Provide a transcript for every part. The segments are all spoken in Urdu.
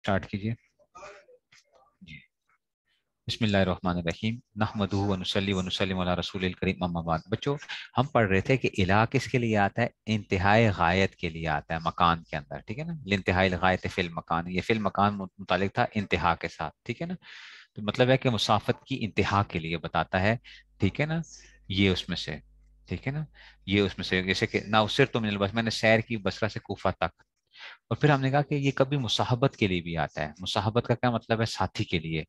اسٹارٹ کیجیے جی۔ بسم اللہ الرحمن الرحیم نحمدہ ونصلی ونسلم علی رسول الکریم اما بعد۔ بچوں، ہم پڑھ رہے تھے کہ الہ کس کے لیے آتا ہے؟ انتہائی غایت کے لیے آتا ہے مکان کے اندر، ٹھیک ہے نا؟ انتہائی غایت فی المکان، یہ فی المکان متعلق تھا انتہا کے ساتھ، ٹھیک ہے نا؟ تو مطلب ہے کہ مسافت کی انتہا کے لیے بتاتا ہے، ٹھیک ہے نا؟ یہ اس میں سے، ٹھیک ہے نا؟ یہ اس میں سے جیسے کہ نہ سر تو میں نے سیر کی بصرہ سے کوفہ تک۔ اور پھر ہم نے کہا کہ یہ کبھی مصاحبت کے لیے بھی آتا ہے۔ مصاحبت کا کیا مطلب ہے؟ ساتھی کے لیے،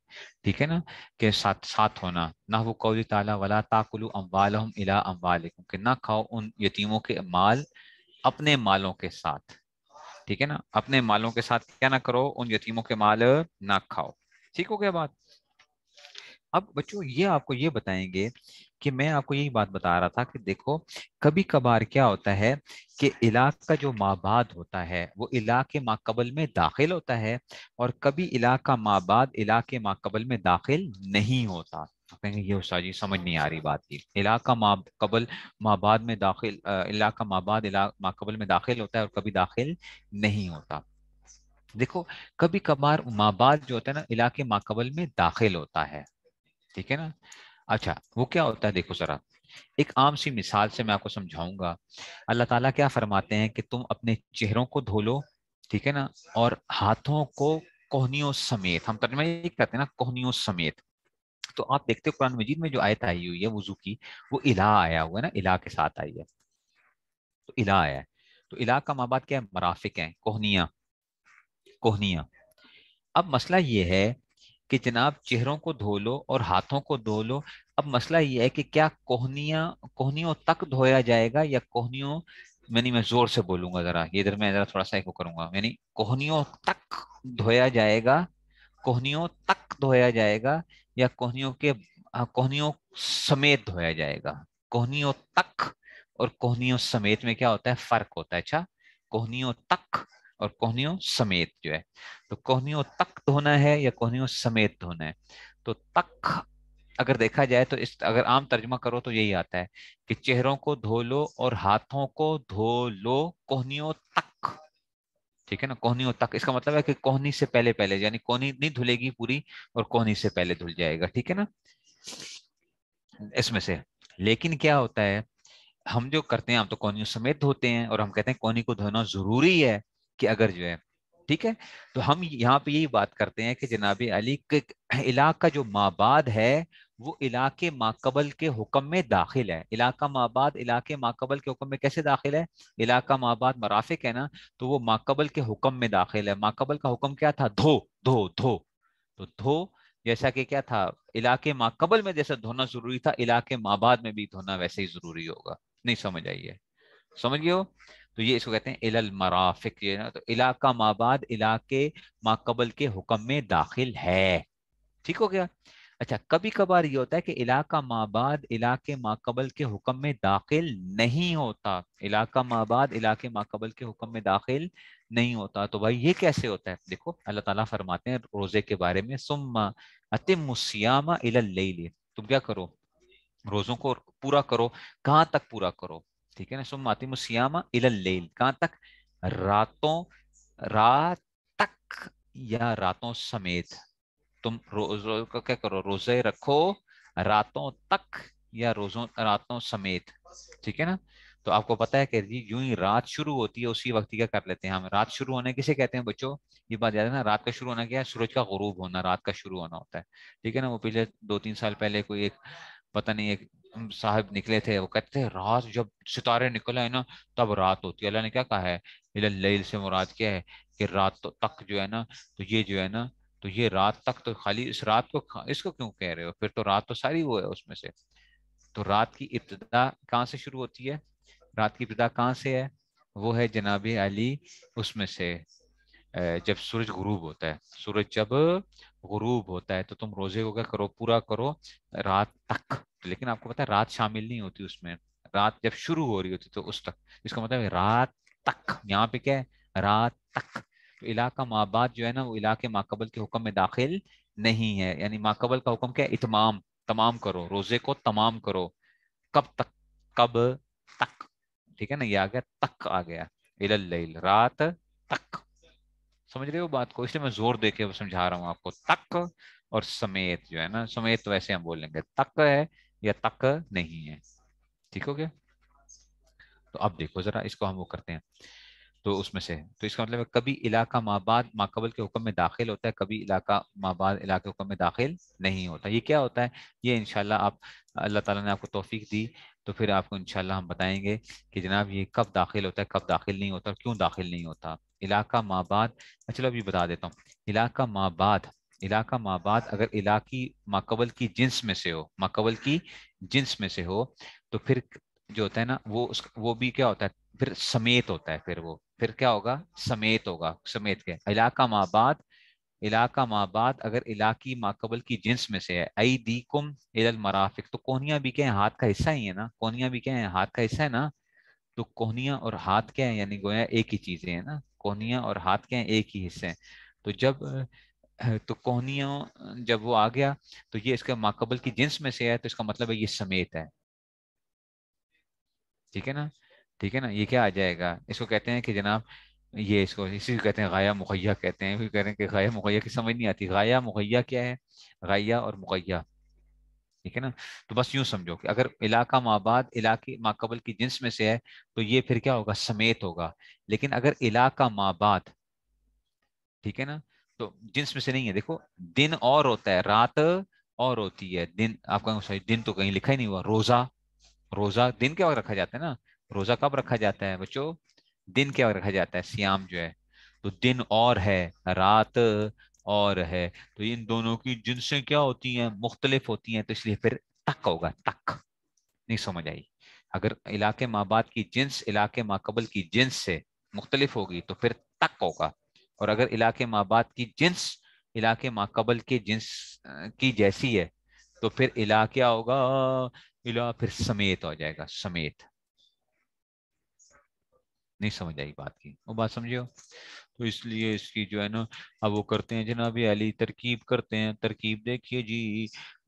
ٹھیک ہے نا؟ کہ ساتھ ساتھ ہونا، نہ وہ قول تعالیٰ ولا تاکلوا اموالہم الی اموالکم، کہ نہ کھاؤ ان یتیموں کے مال اپنے مالوں کے ساتھ، ٹھیک ہے نا؟ اپنے مالوں کے ساتھ کیا نہ کرو؟ ان یتیموں کے مال نہ کھاؤ۔ ٹھیک ہو گیا بات؟ اب بچوں یہ آپ کو یہ بتائیں گے کہ میں آپ کو یہی بات بتا رہا تھا کہ دیکھو، کبھی کبھار کیا ہوتا ہے کہ الہ کا جو مابعد ہوتا ہے وہ الہ کے ماقبل میں داخل ہوتا ہے، اور کبھی الہ کا مابعد الہ کے ماقبل میں داخل نہیں ہوتا۔ آپ کہیں گے یہ استاد جی سمجھ نہیں آ رہی بات کی، الہ کا ماقبل مابعد میں داخل، الہ کا مابعد الہ ماقبل میں داخل ہوتا ہے اور کبھی داخل نہیں ہوتا۔ دیکھو، کبھی کبھار مابعد جو ہوتا ہے نا الہ کے ماقبل میں داخل ہوتا ہے، ٹھیک ہے نا؟ اچھا وہ کیا ہوتا ہے؟ دیکھو ذرا ایک عام سی مثال سے میں آپ کو سمجھاؤں گا۔ اللہ تعالیٰ کیا فرماتے ہیں کہ تم اپنے چہروں کو دھو لو، ٹھیک ہے نا؟ اور ہاتھوں کو کوہنیوں سمیت، ہم ترجمہ یہ کرتے ہیں نا کوہنیوں سمیت۔ تو آپ دیکھتے ہو قرآن مجید میں جو آیت آئی ہوئی ہے وضو کی، وہ الہ آیا ہوا ہے نا، الہ کے ساتھ آئی ہے، تو الہ آیا ہے۔ تو الہ کا مابعد کیا ہے؟ مرافق ہیں، کوہنیاں، کوہنیاں۔ اب مسئلہ یہ ہے کہ جناب چہروں کو دھو لو اور ہاتھوں کو دھو لو۔ اب مسئلہ یہ ہے کہ کیا کوہنیوں تک دھویا جائے گا یا کوہنیوں، یعنی میں زور سے بولوں گا ذرا، یہ ادھر میں ذرا تھوڑا سا ایکو کروں گا، یعنی کوہنیوں تک دھویا جائے گا، کوہنیوں تک دھویا جائے گا، یا کوہنیوں سمیت دھویا جائے گا؟ کوہنیوں تک اور کوہنیوں سمیت میں کیا ہوتا ہے؟ فرق ہوتا ہے۔ اچھا، کوہنیوں تک اور کوہنیوں سمیت جو ہے، تو کوہنیوں تک دھونا ہے یا کوہنیوں سمیت دھونا ہے؟ تو تک اگر دیکھا جائے تو اگر عام ترجمہ کرو تو یہی آتا ہے کہ چہروں کو دھو لو اور ہاتھوں کو دھو لو کوہنیوں تک، ٹھیک ہے نا؟ کوہنیوں تک، اس کا مطلب ہے کہ کوہنی سے پہلے پہلے، یعنی کوہنی نہیں دھلے گی پوری اور کوہنی سے پہلے دھل جائے گا، ٹھیک ہے نا؟ اس میں سے لیکن کیا ہوتا ہے، ہم جو کرتے ہیں ہم تو کونیوں سمیت دھوتے ہیں، اور ہم کہتے ہیں کونی کو دھونا ضروری ہے کہ اگر جو ہے، ٹھیک ہے؟ تو ہم یہاں پہ یہی بات کرتے ہیں کہ جناب علی الہ کا جو مابعد ہے وہ الہ کے ماقبل کے حکم میں داخل ہے۔ الہ کا مابعد الہ کے ماقبل کے حکم میں کیسے داخل ہے؟ الہ کا مابعد مرافق ہے نا، تو وہ ماقبل کے حکم میں داخل ہے۔ ماقبل کا حکم کیا تھا؟ دھو دھو دھو، تو دھو، جیسا کہ کیا تھا؟ الہ کے ماقبل میں جیسا دھونا ضروری تھا، الہ کے مابعد میں بھی دھونا ویسے ہی ضروری ہوگا۔ نہیں سمجھ آئیے؟ سمجھ گئے ہو؟ تو یہ اس کو کہتے ہیں الى المرافق، یہ نا، تو الہ کا مابعد الہ کے ماقبل کے حکم میں داخل ہے، ٹھیک ہو گیا؟ اچھا کبھی کبھار یہ ہوتا ہے کہ الہ کا مابعد الہ کے ماقبل کے حکم میں داخل نہیں ہوتا، الہ کا مابعد الہ کے ماقبل کے حکم میں داخل نہیں ہوتا۔ تو بھائی یہ کیسے ہوتا ہے؟ دیکھو اللہ تعالیٰ فرماتے ہیں روزے کے بارے میں، ثم اتم الصیام الی اللیل، تم کیا کرو؟ روزوں کو پورا کرو۔ کہاں تک پورا کرو؟ ٹھیک ہے نا؟ ثم اتم الصیام الی اللیل، کہاں تک؟ رات تک یا راتوں سمیت؟ تم روزوں کا کیا کرو؟ روزے رکھو راتوں تک یا راتوں سمیت، ٹھیک ہے نا؟ تو آپ کو پتا ہے کہ یوں ہی رات شروع ہوتی ہے اسی وقت کیا کر لیتے ہیں ہم؟ رات شروع ہونے کسے کہتے ہیں بچوں؟ یہ بات یاد ہے نا، رات کا شروع ہونا کیا ہے؟ سورج کا غروب ہونا رات کا شروع ہونا ہوتا ہے، ٹھیک ہے نا؟ وہ پچھلے 2-3 سال پہلے کوئی ایک پتہ نہیں ایک صاحب نکلے تھے، وہ کہتے تھے رات جب ستارے نکل آئے نا تب رات ہوتی ہے۔ اللہ نے کیا کہا ہے؟ اللیل سے مراد کیا ہے؟ کہ رات تک جو ہے نا، تو یہ جو ہے نا، تو یہ رات تک تو خالی اس رات کو اس کو کیوں کہہ رہے ہو؟ پھر تو رات تو ساری وہ ہے اس میں سے۔ تو رات کی ابتدا کہاں سے شروع ہوتی ہے؟ رات کی ابتدا کہاں سے ہے؟ وہ ہے جناب علی اس میں سے جب سورج غروب ہوتا ہے، سورج جب غروب ہوتا ہے تو تم روزے کو کیا کرو؟ پورا کرو رات تک۔ لیکن آپ کو پتا ہے رات شامل نہیں ہوتی اس میں، رات جب شروع ہو رہی ہوتی تو اس تک، اس کا مطلب ہے رات تک، یہاں پہ کیا ہے؟ رات تک۔ تو الہ کا مابعد جو ہے نا وہ الہ کے ماقبل کے حکم میں داخل نہیں ہے، یعنی ماقبل کا حکم کیا ہے؟ اتمام، تمام کرو روزے کو، تمام کرو۔ کب تک؟ کب تک، ٹھیک ہے نا؟ یہ آ گیا تک، آ گیا الی اللیل، رات تک، سمجھ رہے ہو بات کو؟ اس لیے میں زور دے کے سمجھا رہا ہوں آپ کو. تک اور سمیت جو ہے نا، سمیت تو ویسے ہم بولیں گے، تک ہے یا تک نہیں ہے. ٹھیک ہو گیا؟ تو اب دیکھو ذرا اس کو ہم وہ کرتے ہیں. تو اس میں سے تو اس کا مطلب ہے کبھی علاقہ ما بعد ما قبل کے حکم میں داخل ہوتا ہے، کبھی علاقہ ما بعد علاقے حکم میں داخل نہیں ہوتا. یہ کیا ہوتا ہے؟ یہ انشاءاللہ آپ، اللہ تعالیٰ نے آپ کو توفیق دی تو پھر آپ کو انشاءاللہ ہم بتائیں گے کہ جناب یہ کب داخل ہوتا ہے، کب داخل نہیں ہوتا، اور کیوں داخل نہیں ہوتا. علاقہ ما بعد، چلو ابھی بتا دیتا ہوں. علاقہ ما بعد، علاقہ ما بعد اگر علاقی ما قبل کی جنس میں سے ہو، ما قبل کی جنس میں سے ہو، تو پھر جو ہوتا ہے نا وہ بھی کیا ہوتا ہے، پھر سمیت ہوتا ہے. پھر کیا ہوگا؟ سمیت ہوگا. سمیت کے علاقہ ما بعد، علاقہ ما بعد اگر علاقی ما قبل کی جنس میں سے ہے. ایدیکم الی المرافق، تو کوہنیاں بھی کیا ہیں؟ ہاتھ کا حصہ ہی ہے نا. کوہنیاں بھی کیا ہیں؟ ہاتھ کا حصہ ہے نا. تو کوہنیاں اور ہاتھ کیا ہیں؟ یعنی گویا ایک ہی چیزیں ہیں نا. کوہنیاں اور ہاتھ کیا ہیں؟ ایک ہی حصے ہیں. تو جب تو کوہنیاں جب وہ آ گیا تو یہ اس کا ما قبل کی جنس میں سے ہے، تو اس کا مطلب ہے یہ سمیت ہے. ٹھیک ہے نا؟ ٹھیک ہے نا؟ یہ کیا آ جائے گا؟ اس کو کہتے ہیں کہ جناب، یہ اس کو اسی کو کہتے ہیں غایہ مغیہ کہتے ہیں. پھر کہہ رہے ہیں کہ غایہ مغیہ کی سمجھ نہیں آتی. غایہ مغیہ کیا ہے؟ غایہ اور مغیہ. ٹھیک ہے نا؟ تو بس یوں سمجھو کہ اگر علاقہ ما بعد علاقے ما قبل کی جنس میں سے ہے تو یہ پھر کیا ہوگا؟ سمیت ہوگا. لیکن اگر علاقہ ما بعد، ٹھیک ہے نا، تو جنس میں سے نہیں ہے. دیکھو دن اور ہوتا ہے، رات اور ہوتی ہے. دن آپ کا دن تو کہیں لکھا ہی نہیں ہوا. روزہ، روزہ دن کے وقت رکھا جاتا ہے نا. روزہ کب رکھا جاتا ہے بچوں؟ دن کے وقت رکھا جاتا ہے. سیام جو ہے تو دن اور ہے، رات اور ہے. تو ان دونوں کی جنسیں کیا ہوتی ہیں؟ مختلف ہوتی ہیں. تو اس لیے پھر تک ہوگا. تک نہیں سمجھ آئی؟ اگر علاقے ما بعد کی جنس علاقے ما قبل کی جنس سے مختلف ہوگی تو پھر تک ہوگا. اور اگر علاقے ما بعد کی جنس علاقے ما قبل کی جنس کی جیسی ہے تو پھر الہ کیا ہوگا؟ الہ پھر سمیت ہو جائے گا. سمیت. نہیں سمجھ آئی بات کی؟ وہ بات سمجھو. تو اس لیے اس کی جو ہے نا اب وہ کرتے ہیں جناب علی، ترکیب کرتے ہیں. ترکیب دیکھیے جی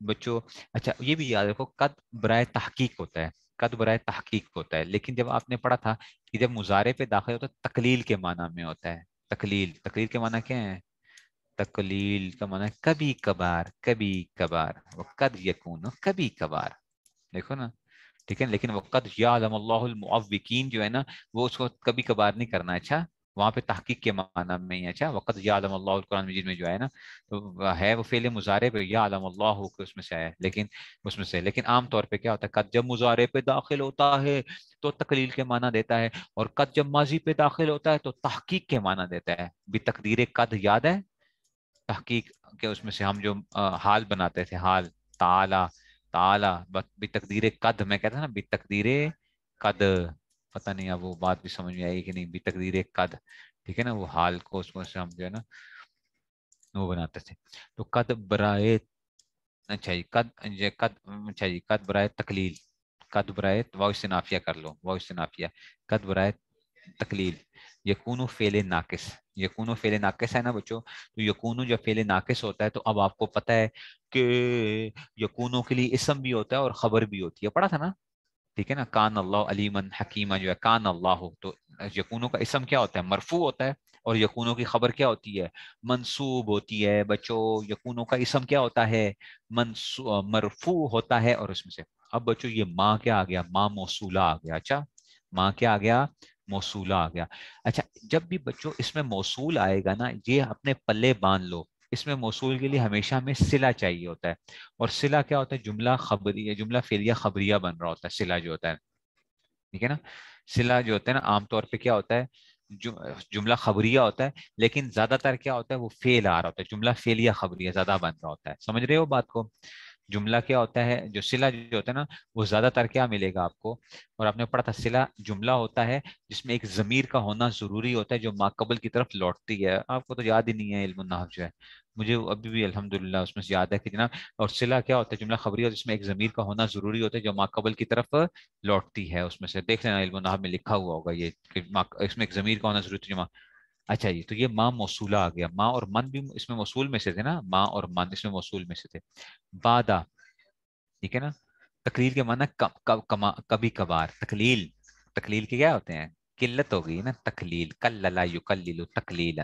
بچوں. اچھا یہ بھی یاد رکھو، قد برائے تحقیق ہوتا ہے. قد برائے تحقیق ہوتا ہے. لیکن جب آپ نے پڑھا تھا کہ جب مضارع پہ داخل ہوتا ہے تقلیل کے معنی میں ہوتا ہے. تقلیل، تقلیل کے معنی کیا ہے؟ تقلیل کا معنی کبھی کبھار، کبھی کبھار. قد یکون، کبھی کبھار. دیکھو نا. ٹھیک ہے. لیکن وقت یعلم اللہ المعوقین جو ہے نا، وہ اس کو کبھی کبھار نہیں کرنا. اچھا وہاں پہ تحقیق کے معنی میں ہی. اچھا وقت یعلم اللہ القرآن مجید میں جو ہے نا، تو ہے وہ فعل مضارع پہ یعلم اللہ کے اس میں سے ہے. لیکن اس میں سے لیکن عام طور پہ کیا ہوتا ہے؟ قد جب مضارع پہ داخل ہوتا ہے تو تقلیل کے معنی دیتا ہے، اور قد جب ماضی پہ داخل ہوتا ہے تو تحقیق کے معنی دیتا ہے. بھی تقدیر قد یاد ہے؟ تحقیق کے اس میں سے ہم جو حال بناتے تھے، حال. تعالی، تعالی بتقدیر قد. میں کہتا نا بتقدیر قد. پتہ نہیں اب وہ بات بھی سمجھ میں آئی کہ نہیں؟ بتقدیر قد. ٹھیک ہے نا؟ وہ حال کو اس میں سے ہم جو ہے نا وہ بناتے تھے. تو قد برائے، اچھا جی قد، قد، اچھا جی قد برائے تقلیل. قد برائے واو استنافیہ کر لو، واو استنافیہ. قد برائے تقلیل. یکونو فعل ناقص. یکونو فعل ناقص ہے نا بچوں. تو یکونو جب فعل ناقص ہوتا ہے تو اب آپ کو پتہ ہے کہ یکونو کے لیے اسم بھی ہوتا ہے اور خبر بھی ہوتی ہے. پڑھا تھا نا؟ ٹھیک ہے نا؟ کان اللہ علیمن حکیمہ جو ہے کان اللہ ہو، تو یکونو کا اسم کیا ہوتا ہے؟ مرفوع ہوتا ہے. اور یکونو کی خبر کیا ہوتی ہے؟ منصوب ہوتی ہے. بچوں یکونو کا اسم کیا ہوتا ہے؟ مرفوع ہوتا ہے. اور اس میں سے اب بچوں یہ ماں کیا آ گیا؟ ماں موصولہ آ گیا. اچھا ماں کیا آ گیا؟ موصولہ آ گیا. اچھا جب بھی بچوں اس میں موصول آئے گا نا، یہ اپنے پلے باندھ لو. اس میں موصول کے لیے ہمیشہ ہمیں صلہ چاہیے ہوتا ہے. اور صلہ کیا ہوتا ہے؟ جملہ خبریہ، جملہ فعلیہ خبریہ بن رہا ہوتا ہے صلہ جو ہوتا ہے. ٹھیک ہے نا؟ صلہ جو ہوتا ہے نا عام طور پہ کیا ہوتا ہے؟ جملہ خبریہ ہوتا ہے. لیکن زیادہ تر کیا ہوتا ہے؟ وہ فعل آ رہا ہوتا ہے. جملہ فعلیہ خبریہ زیادہ بن رہا ہوتا ہے. سمجھ رہے ہو بات کو؟ جملہ کیا ہوتا ہے؟ جو صلہ جو ہوتا ہے نا، وہ زیادہ تر کیا ملے گا آپ کو؟ اور آپ نے پڑھا تھا صلہ جملہ ہوتا ہے جس میں ایک ضمیر کا ہونا ضروری ہوتا ہے جو ما قبل کی طرف لوٹتی ہے. آپ کو تو یاد ہی نہیں ہے علم النحو جو ہے. مجھے ابھی بھی الحمدللہ اس میں سے یاد ہے کہ جناب. اور صلہ کیا ہوتا ہے؟ جملہ خبریہ جس میں ایک ضمیر کا ہونا ضروری ہوتا ہے جو ما قبل کی طرف لوٹتی ہے. اس میں سے دیکھ لینا علم النحو میں لکھا ہوا ہوگا یہ کہ اس میں ایک ضمیر کا ہونا ضروری ہے. اچھا جی تو یہ ماں موصولہ آ گیا. ماں اور من بھی اس میں موصول میں سے تھے نا. ماں اور من اس میں موصول میں سے تھے. بادہ. ٹھیک ہے نا؟ تقلیل کے معنی کبھی کبھار. تقلیل، تقلیل کے کیا ہوتے ہیں؟ قلت ہو گئی نا. تقلیل کللا یقلل تقلیلا.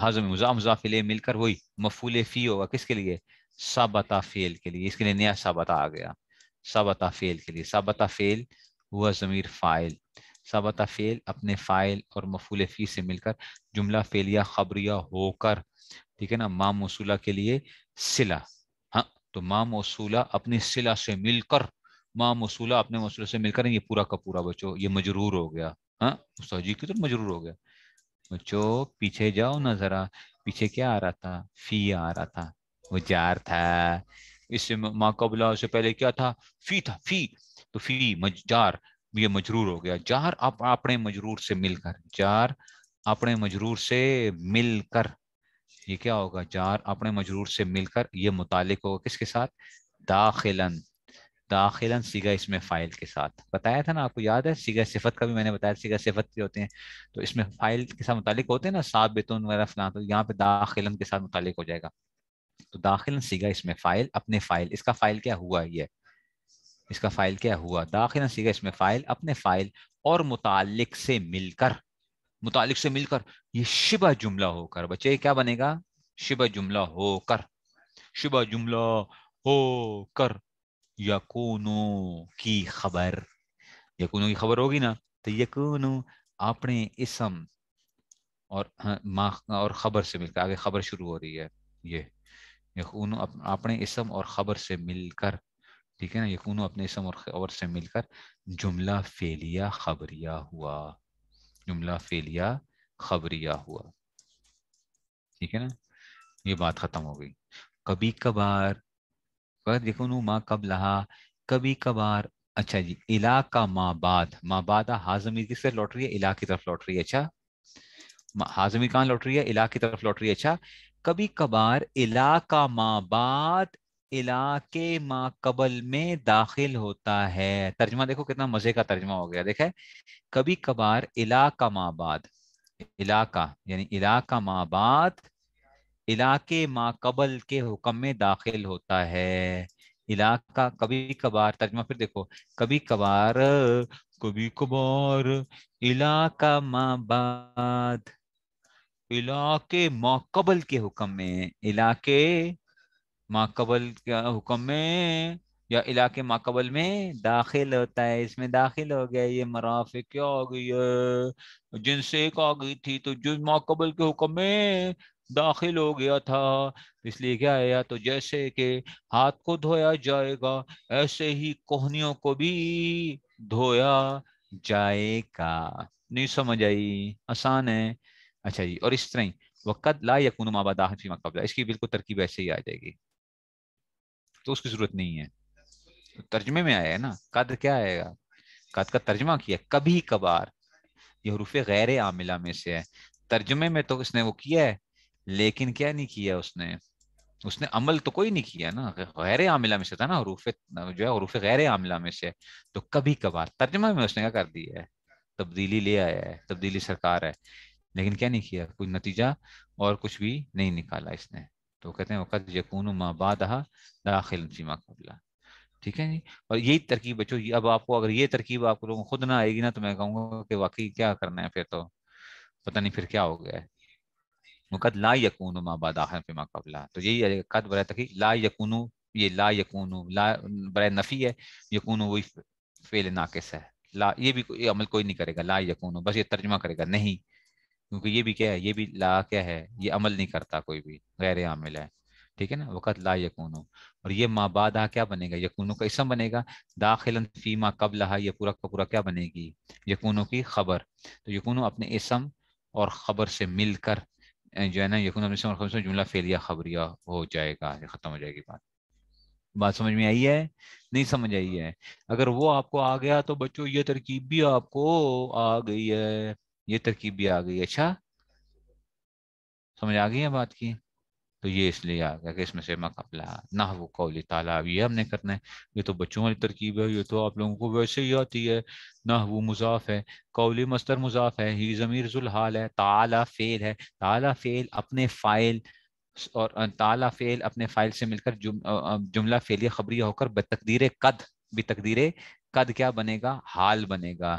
حاضر مضاف مضاف الیہ مل کر وہی مفعول فی ہوگا کس کے لیے؟ ثابتہ فعل کے لیے. اس کے لیے نیا ثابتہ آ گیا ثابتہ فعل کے لیے. ثابتہ فعل ہوا ضمیر فاعل. ثابتہ فعل اپنے فاعل اور مفعول فی سے مل کر جملہ فعلیہ خبریہ ہو کر، ٹھیک ہے نا، ما موصولہ کے لیے صلہ. ہاں تو ما موصولہ اپنی صلہ سے مل کر، ما موصولہ اپنے موصولہ سے مل کر، یہ پورا کا پورا بچو یہ مجرور ہو گیا. ہاں مستوجی کی تو مجرور ہو گیا. بچو پیچھے جاؤ نا ذرا، پیچھے کیا آ رہا تھا؟ فی آ رہا تھا، وہ جار تھا. اس سے ما قبلہ سے پہلے کیا تھا؟ فی تھا. فی تو فی جار یہ مجرور ہو گیا. جار اپنے مجرور سے مل کر، جار اپنے مجرور سے مل کر، یہ کیا ہوگا؟ جار اپنے مجرور سے مل کر یہ متعلق ہوگا کس کے ساتھ؟ داخلن. داخلن صیغہ اسم فاعل کے ساتھ. بتایا تھا نا آپ کو، یاد ہے؟ صیغہ صفت کا بھی میں نے بتایا. صیغہ صفت کے ہوتے ہیں تو اس میں فاعل کے ساتھ متعلق ہوتے ہیں نا، ثابتون وغیرہ فلاں، تو یہاں پہ داخلن کے ساتھ متعلق ہو جائے گا. تو داخلن صیغہ اسم فاعل اپنے فاعل، اس کا فاعل کیا ہوا؟ یہ اس کا فاعل کیا ہوا؟ داخلن صیغہ اسم فاعل اپنے فاعل اور متعلق سے مل کر، متعلق سے مل کر یہ شبہ جملہ ہو کر. بچے کیا بنے گا؟ شبہ جملہ ہو کر. شبہ جملہ ہو کر یکونو کی خبر، یکونو کی خبر ہوگی نا، تو یکونو اپنے اسم اور اور خبر سے مل کر، آگے خبر شروع ہو رہی ہے، یہ یکونو اپنے اسم اور خبر سے مل کر، ٹھیک ہے نا، یکونو اپنے اسم اور خبر سے مل کر جملہ فعلیہ خبریہ ہوا. جملہ فعلیہ خبریہ ہوا. ٹھیک ہے نا، یہ بات ختم ہو گئی. کبھی کبھار یکونو ما قبلہا، کبھی کبھار. اچھا جی، الہ کا ما بعد، ما بعد ہاضمیر کس طرف لوٹ رہی ہے؟ الہ کی طرف لوٹ رہی ہے. اچھا ہاضمیر کہاں لوٹ رہی ہے؟ الہ کی طرف لوٹ رہی ہے. اچھا کبھی کبھار الہ کا ما بعد الہ کے ما قبل میں داخل ہوتا ہے. ترجمہ دیکھو کتنا مزے کا ترجمہ ہو گیا. دیکھیں کبھی کبھار الہ کا ما بعد، الہ کا یعنی الہ کا ما بعد الہ کے ما قبل کے حکم میں داخل ہوتا ہے. الہ کا کبھی کبھار ترجمہ پھر دیکھو، کبھی کبھار، کبھی کبھار الہ کا ما بعد الہ کے ما قبل کے حکم میں، الہ کے ما قبل کے حکم میں یا الہ کے ما قبل میں داخل ہوتا ہے. اس میں داخل ہو گیا، یہ مرافع کیا آ گئی ہے؟ جن سے ایک آ گئی تھی تو جن ما قبل کے حکم میں داخل ہو گیا تھا. اس لیے کیا ہے، یا تو جیسے کہ ہاتھ کو دھویا جائے گا ایسے ہی کوہنیوں کو بھی دھویا جائے گا. نہیں سمجھ آئی؟ آسان ہے. اچھا جی، اور اس طرح ہی وقت لا یکون ما بعد فی ما قبل، اس کی بالکل ترکیب ایسے ہی آ جائے گی، تو اس کی ضرورت نہیں ہے. ترجمے میں آیا ہے نا، قد کیا آئے گا؟ قد کا ترجمہ کیا کبھی کبھار، یہ حروف غیر عاملہ میں سے ہے. ترجمے میں تو اس نے وہ کیا ہے، لیکن کیا نہیں کیا اس نے عمل تو کوئی نہیں کیا نا، غیر عاملہ میں سے تھا نا، حروف جو ہے حروف غیر عاملہ میں سے. تو کبھی کبھار ترجمہ میں اس نے کیا کر دیا ہے؟ تبدیلی لے آیا ہے، تبدیلی سرکار ہے، لیکن کیا نہیں کیا؟ کوئی نتیجہ اور کچھ بھی نہیں نکالا اس نے. تو کہتے ہیں وقت یکون ما بعدها داخل فیما قبلہ. ٹھیک ہے جی. اور یہی ترکیب بچو، اب آپ کو اگر یہ ترکیب آپ لوگوں کو خود نہ آئے گی نا، تو میں کہوں گا کہ واقعی کیا کرنا ہے پھر، تو پتہ نہیں پھر کیا ہو گیا ہے. وقت لا یکون ما بعد داخل فیما قبلہ، تو یہی ہے قد برائے تحقیق لا یکون، یہ لا یکون لا برائے نفی ہے، یکون وہی فعل ناقص ہے. لا یہ بھی یہ عمل کوئی نہیں کرے گا، لا یکون بس یہ ترجمہ کرے گا نہیں، کیونکہ یہ بھی کیا ہے، یہ بھی لا کیا ہے، یہ عمل نہیں کرتا کوئی بھی، غیر عامل ہے. ٹھیک ہے نا، وقت لا یکونو. اور یہ ما بعدہ کیا بنے گا؟ یکونو کا اسم بنے گا. داخلا فی ما قبلہ، یہ پورا کا پورا کیا بنے گی؟ یکونو کی خبر. تو یکونو اپنے اسم اور خبر سے مل کر جو ہے نا، یکونو اپنے اسم اور خبر سے جملہ فعلیہ خبریہ ہو جائے گا. یہ ختم ہو جائے گی بات. بات سمجھ میں آئی ہے؟ نہیں سمجھ آئی ہے؟ اگر وہ آپ کو آ گیا تو بچوں یہ ترکیب بھی آپ کو آ گئی ہے، یہ ترکیب بھی آ گئی ہے. اچھا سمجھ آ گئی ہے بات کی؟ تو یہ اس لیے آ گیا کہ اس میں سے مقبلہ نحو قولی تعالیٰ، یہ ہم نے کرنا ہے. یہ تو بچوں والی ترکیب ہے، یہ تو آپ لوگوں کو ویسے ہی آتی ہے. نحو مضاف ہے، قولی مصدر مضاف ہے، ہی ضمیر ذو الحال ہے، تعالیٰ فعل ہے. تعالیٰ فعل اپنے فاعل اور تعالیٰ فعل اپنے فاعل سے مل کر جملہ فعلیہ خبریہ ہو کر بتقدیر قد، بتقدیر قد کیا بنے گا؟ حال بنے گا.